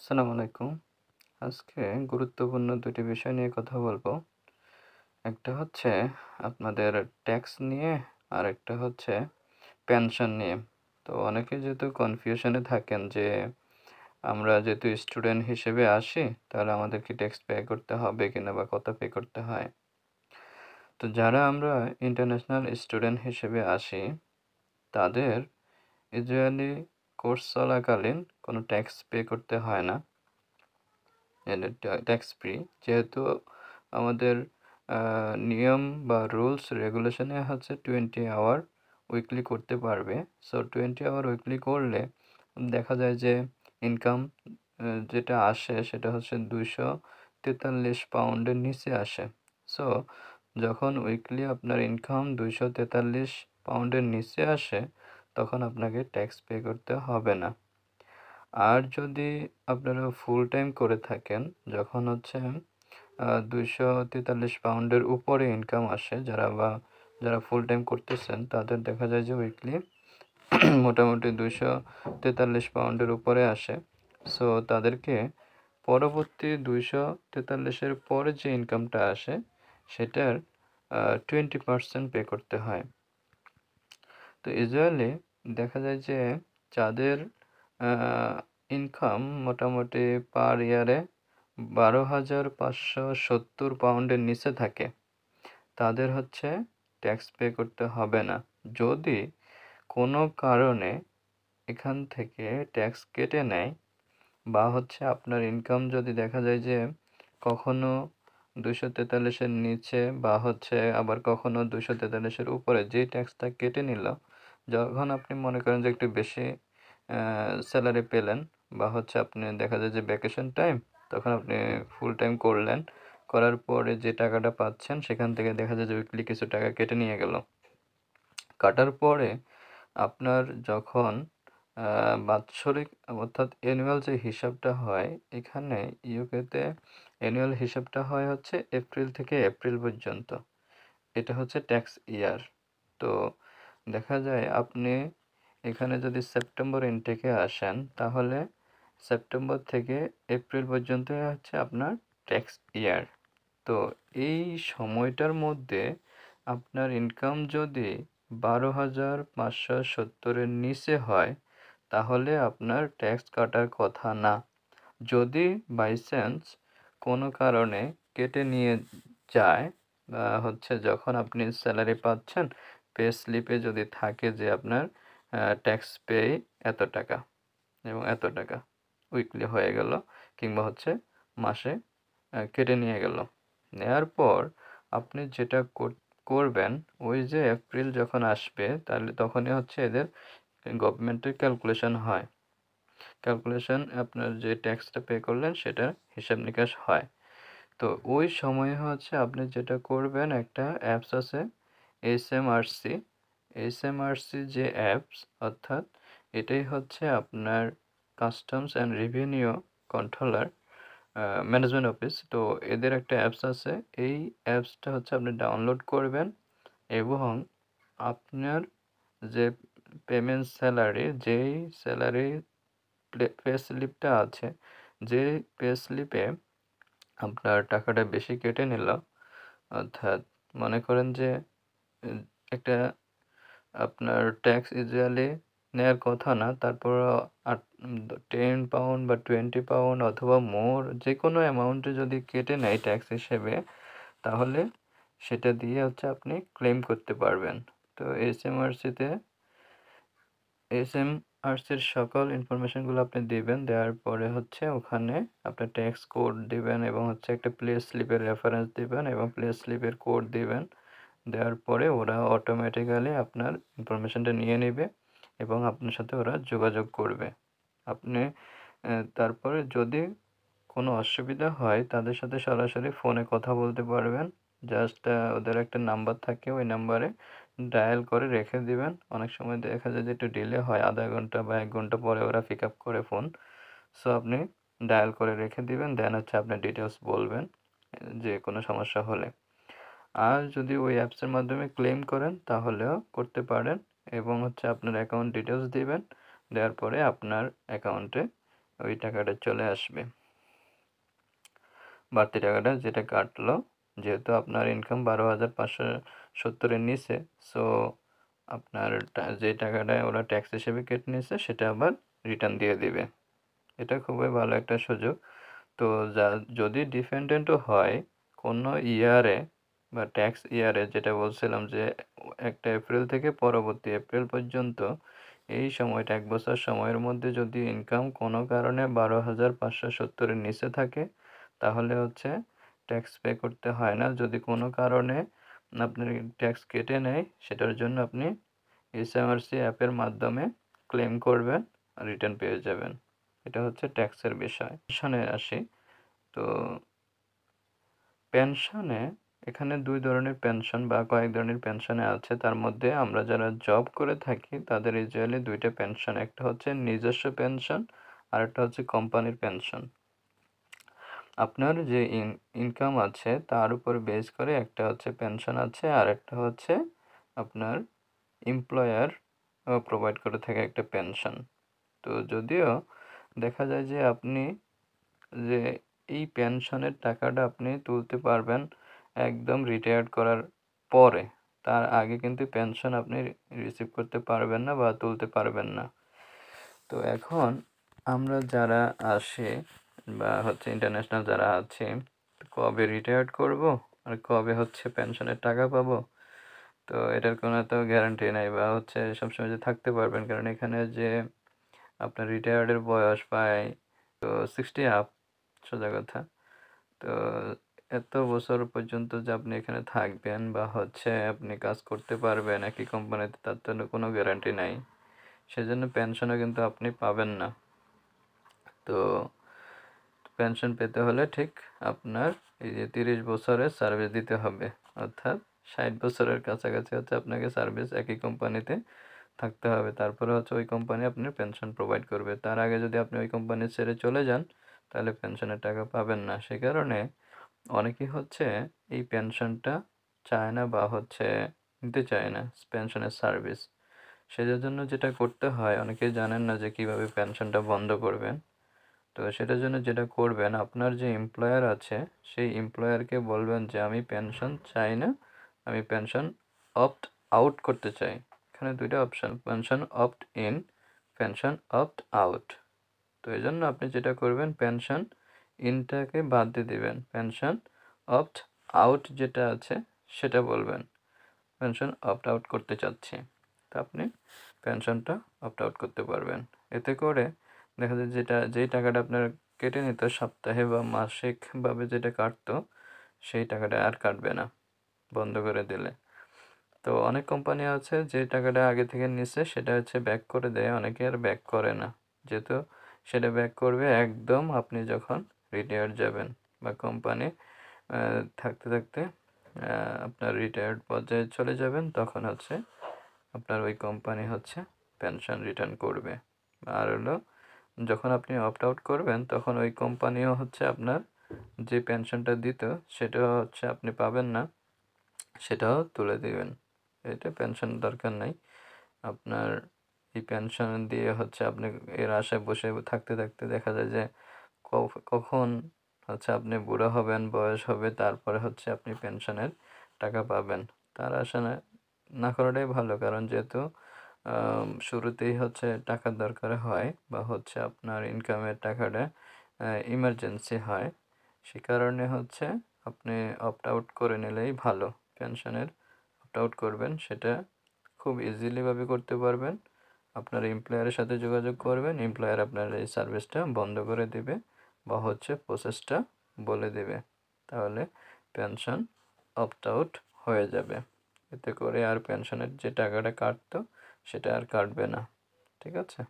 আসসালামু আলাইকুম। আজকে গুরুত্বপূর্ণ ২ টি বিষয় নিয়ে কথা বলব। একটা হচ্ছে আপনাদের ট্যাক্স নিয়ে, আরেকটা হচ্ছে পেনশন নিয়ে। তো অনেকে যেহেতু কনফিউশনে থাকেন যে আমরা যেহেতু স্টুডেন্ট হিসেবে আসি, তাহলে আমাদের কি ট্যাক্স পে করতে হবে কিনা বা কত পে করতে হয়? তো যারা আমরা ইন্টারন্যাশনাল স্টুডেন্ট হিসেবে আসি, তাদের ইউজুয়ালি কোর্স চলাকালীন কোনো ট্যাক্স পে করতে হয় না। এটা ট্যাক্স ফ্রি। যেহেতু আমাদের আ নিয়ম বা রুলস রেগুলেশনে হচ্ছে 20 আওয়ার উইকলি করতে পারবে। সো 20 আওয়ার উইকলি করলে দেখা যায় যে ইনকাম যেটা আসে সেটা হচ্ছে £২৪৩ নিচে আসে। সো যখন উইকলি আপনার ইনকাম £২৪৩ নিচে আসে, তখন আপনাকে ট্যাক্স পে করতে হবে না। আর যদি আপনারা ফুল টাইম করে থাকেন, যখন হচ্ছে £২৪৩ উপরে ইনকাম আসে, যারা ফুল টাইম করতেছেন, তাদের দেখা যায় যে উইকলি মোটামুটি £২৪৩ উপরে আসে। সো তাদেরকে পরবর্তী ২৪৩ এর পরে যে ইনকামটা আসে, সেটার 20% পে করতে হয়। তো ইউজুয়ালি দেখা যায় যে যাদের আ ইনকাম মোটামুটি পার ইয়ারে £১২,৫৭০ নিচে থাকে, তাদের হচ্ছে ট্যাক্স পে করতে হবে না। যদি কোনো কারণে এখান থেকে ট্যাক্স কেটে নেয় বা হচ্ছে আপনার ইনকাম যদি দেখা যায় যে কখনো ২৪৩ এর নিচে বা হচ্ছে আবার কখনো ২৪৩ এর উপরে যেই ট্যাক্সটা কেটে নিল, যখন আপনি মনে করেন যে একটু বেশি স্যালারি পেলেন বা হচ্ছে আপনি দেখা যায় যে ভ্যাকেশন টাইম, তখন আপনি ফুল টাইম করলেন। করার পরে যে টাকাটা পাচ্ছেন সেখান থেকে দেখা যায় যে উইকলি কিছু টাকা কেটে নিয়ে গেল। কাটার পরে আপনার যখন আ বাৎসরিক অর্থাৎ অ্যানুয়াল যে হিসাবটা হয়, এখানে ইউকেতে অ্যানুয়াল হিসাবটা হয় হচ্ছে এপ্রিল থেকে এপ্রিল পর্যন্ত। এটা হচ্ছে ট্যাক্স ইয়ার। তো দেখা যায় আপনি এখানে যদি সেপ্টেম্বর ইনটেকে আসেন, তাহলে সেপ্টেম্বর থেকে এপ্রিল পর্যন্তই হচ্ছে আপনার ট্যাক্স ইয়ার। তো এই সময়টার মধ্যে আপনার ইনকাম যদি ১২,৫৭০ এর নিচে হয়, তাহলে আপনার ট্যাক্স কাটার কথা না। যদি বাই চান্স কোনো কারণে কেটে নিয়ে যায় বা হচ্ছে যখন আপনি স্যালারি পাচ্ছেন, পে স্লিপে যদি থাকে যে আপনার ট্যাক্স পেই এত টাকা এবং এত টাকা উইকলি হয়ে গেল, কিংবা হচ্ছে মাসে কেটে নিয়ে গেল। নেয়ার পর আপনি যেটা করবেন, ওই যে এপ্রিল যখন আসবে তাহলে তখনই হচ্ছে এদের গভর্নমেন্টের ক্যালকুলেশন হয়। ক্যালকুলেশন আপনার যে ট্যাক্সটা পে করলেন সেটার হিসাব-নিকাশ হয়। তো ওই সময়ে হচ্ছে আপনি যেটা করবেন, একটা অ্যাপস আছে এসএমআরসি। এসএমআরসি যে অ্যাপস, অর্থাৎ এটাই হচ্ছে আপনার customs and revenue controller management office. তো এদের একটা অ্যাপস আছে। এই অ্যাপসটা হচ্ছে আপনি ডাউনলোড করবেন এবং আপনার যে পেমেন্ট স্যালারি, যেই স্যালারি পে স্লিপটা আছে, যে পে স্লিপে আপনার টাকাটা বেশি কেটে নিল, অর্থাৎ মনে করেন যে এ একটা আপনার ট্যাক্স ইউজুয়ালি নেয়ার কথা না। তারপরও 10 পাউন্ড বা 20 পাউন্ড অথবা মোর যেকোনো অ্যামাউন্টে যদি কেটে নেয় ট্যাক্স হিসেবে, তাহলে সেটা দিয়ে হচ্ছে আপনি ক্লেম করতে পারবেন। তো এসএমআরসির সকল ইনফরমেশনগুলো আপনি দিবেন। দেওয়ার পরে হচ্ছে ওখানে আপনার ট্যাক্স কোড দিবেন এবং হচ্ছে একটা পে স্লিপের রেফারেন্স দিবেন এবং পে স্লিপের কোড দিবেন। দেওয়ার পরে ওরা অটোমেটিক্যালি আপনার ইনফরমেশনটা নিয়ে নিবে এবং আপনার সাথে ওরা যোগাযোগ করবে। আপনি তারপরে যদি কোনো অসুবিধা হয়, তাদের সাথে সরাসরি ফোনে কথা বলতে পারবেন। জাস্ট ওদের একটা নাম্বার থাকে, ওই নাম্বারে ডায়াল করে রেখে দিবেন। অনেক সময় দেখা যায় যে একটু ডিলে হয়, ০.৫ ঘন্টা বা ১ ঘন্টা পরে ওরা পিক আপ করে ফোন। সো আপনি ডায়াল করে রেখে দিবেন। দেন হচ্ছে আপনার ডিটেইলস বলবেন যে কোনো সমস্যা হলে। আর যদি ওই অ্যাপসের মাধ্যমে ক্লেম করেন তাহলেও করতে পারেন এবং হচ্ছে আপনার অ্যাকাউন্ট ডিটেইলস দিবেন। দেওয়ার পরে আপনার অ্যাকাউন্টে ওই টাকাটা চলে আসবে। বাড়তি টাকাটা যেটা কাটলো, যেহেতু আপনার ইনকাম 12,570 এর নিচে, সো আপনার যে টাকাটা ওরা ট্যাক্স হিসেবে কেটে নিয়েছে সেটা আবার রিটার্ন দিয়ে দিবে। এটা খুবই ভালো একটা সুযোগ। তো যদি ডিপেন্ডেন্টও হয় কোনো ইয়ারে বা ট্যাক্স ইয়ারে, যেটা বলছিলাম যে 1 এপ্রিল থেকে পরবর্তী এপ্রিল পর্যন্ত, এই সময়টা 1 বছর সময়ের মধ্যে যদি ইনকাম কোনো কারণে 12,570 এর নিচে থাকে, তাহলে হচ্ছে ট্যাক্স পে করতে হয় না। যদি কোনো কারণে আপনার ট্যাক্স কেটে নেয়, সেটার জন্য আপনি এসএমআরসি অ্যাপের মাধ্যমে ক্লেম করবেন, রিটার্ন পেয়ে যাবেন। এটা হচ্ছে ট্যাক্সের বিষয়। পেনশনে আসি। তো পেনশনে এখানে 2 ধরনের পেনশন বা কয়েক ধরনের পেনশনে আছে। তার মধ্যে আমরা যারা জব করে থাকি তাদের ইউজুয়ালি 2টা পেনশন। একটা হচ্ছে নিজস্ব পেনশন, আরেকটা হচ্ছে কোম্পানির পেনশন। আপনার যে ইনকাম আছে তার উপর বেস করে একটা হচ্ছে পেনশন আছে, আরেকটা হচ্ছে আপনার এমপ্লয়ার প্রোভাইড করে থাকে একটা পেনশন। তো যদিও দেখা যায় যে আপনি যে এই পেনশনের টাকাটা আপনি তুলতে পারবেন একদম রিটায়ার্ড করার পরে। তার আগে কিন্তু পেনশন আপনি রিসিভ করতে পারবেন না বা তুলতে পারবেন না। তো এখন আমরা যারা আসি বা হচ্ছে ইন্টারন্যাশনাল যারা আছে, কবে রিটায়ার্ড করব আর কবে হচ্ছে পেনশনের টাকা পাবো, তো এটার কোনো তো গ্যারান্টি নাই বা হচ্ছে সবসময় যে থাকতে পারবেন, কারণ এখানে যে আপনার রিটায়ার্ডের বয়স প্রায় তো 60 আপ, সোজা কথা। তো এত বছর পর্যন্ত যে আপনি এখানে থাকবেন বা হচ্ছে আপনি কাজ করতে পারবেন একই কোম্পানিতে, তার জন্য কোনো গ্যারান্টি নাই। সেজন্য পেনশনও কিন্তু আপনি পাবেন না। তো পেনশন পেতে হলে ঠিক আপনার এই যে 30 বছরের সার্ভিস দিতে হবে, অর্থাৎ 60 বছরের কাছাকাছি হচ্ছে আপনাকে সার্ভিস একই কোম্পানিতে থাকতে হবে। তারপরে হচ্ছে ওই কোম্পানি আপনার পেনশন প্রোভাইড করবে। তার আগে যদি আপনি ওই কোম্পানি ছেড়ে চলে যান, তাহলে পেনশনের টাকা পাবেন না। সে কারণে অনেকেই হচ্ছে এই পেনশনটা চায় না বা হচ্ছে নিতে চায় না, পেনশনের সার্ভিস। সেটার জন্য যেটা করতে হয়, অনেকেই জানেন না যে কীভাবে পেনশনটা বন্ধ করবেন। তো সেটার জন্য যেটা করবেন, আপনার যে এমপ্লয়ার আছে সেই এমপ্লয়ারকে বলবেন যে আমি পেনশন চাই না, আমি পেনশন অপ্ট আউট করতে চাই। এখানে 2টা option, pension opt in, pension opt out. তো এই জন্য আপনি যেটা করবেন, পেনশন ইনটাকে বাদ দিয়ে দিবেন, পেনশন অপ্ট আউট যেটা আছে সেটা বলবেন, পেনশন অপ্ট আউট করতে চাচ্ছি। তো আপনি পেনশনটা অপ্ট আউট করতে পারবেন। এতে করে দেখা যায় যেই টাকাটা আপনার কেটে নিত সপ্তাহে বা মাসিকভাবে, যেটা কাটতো সেই টাকাটা আর কাটবে না বন্ধ করে দিলে। তো অনেক কোম্পানি আছে যে টাকাটা আগে থেকে নিচ্ছে সেটা হচ্ছে ব্যাক করে দেয়, অনেকে আর ব্যাক করে না। যেহেতু সেটা ব্যাক করবে একদম আপনি যখন রিটায়ার্ড যাবেন বা কোম্পানি থাকতে থাকতে আপনার রিটায়ার্ড পর্যায়ে চলে যাবেন, তখন হচ্ছে আপনার ওই কোম্পানি হচ্ছে পেনশন রিটার্ন করবে। আর হলো যখন আপনি অপ্ট আউট করবেন, তখন ওই কোম্পানিও হচ্ছে আপনার যে পেনশনটা দিত সেটাও হচ্ছে আপনি পাবেন না, সেটাও তুলে দিবেন। এটা পেনশন দরকার নাই আপনার। এই পেনশন দিয়ে হচ্ছে আপনি এর আশায় বসে থাকতে থাকতে দেখা যায় যে কখন হচ্ছে আপনি বুড়ো হবেন, বয়স হবে, তারপরে হচ্ছে আপনি পেনশনের টাকা পাবেন। তার আশা না করাটাই ভালো, কারণ যেহেতু শুরুতেই হচ্ছে টাকার দরকার হয় বা হচ্ছে আপনার ইনকামের টাকাটা ইমার্জেন্সি হয়, সে কারণে হচ্ছে আপনি অপ্ট আউট করে নিলেই ভালো। পেনশনের অপ্ট আউট করবেন, সেটা খুব ইজিলিভাবে করতে পারবেন। আপনার এমপ্লয়ারের সাথে যোগাযোগ করবেন, এমপ্লয়ার আপনার এই সার্ভিসটা বন্ধ করে দিবে বা হচ্ছে প্রসেসটা বলে দেবে, তাহলে পেনশন অপ্ট আউট হয়ে যাবে। এতে করে আর পেনশনের যে টাকাটা কাটতো সেটা আর কাটবে না। ঠিক আছে?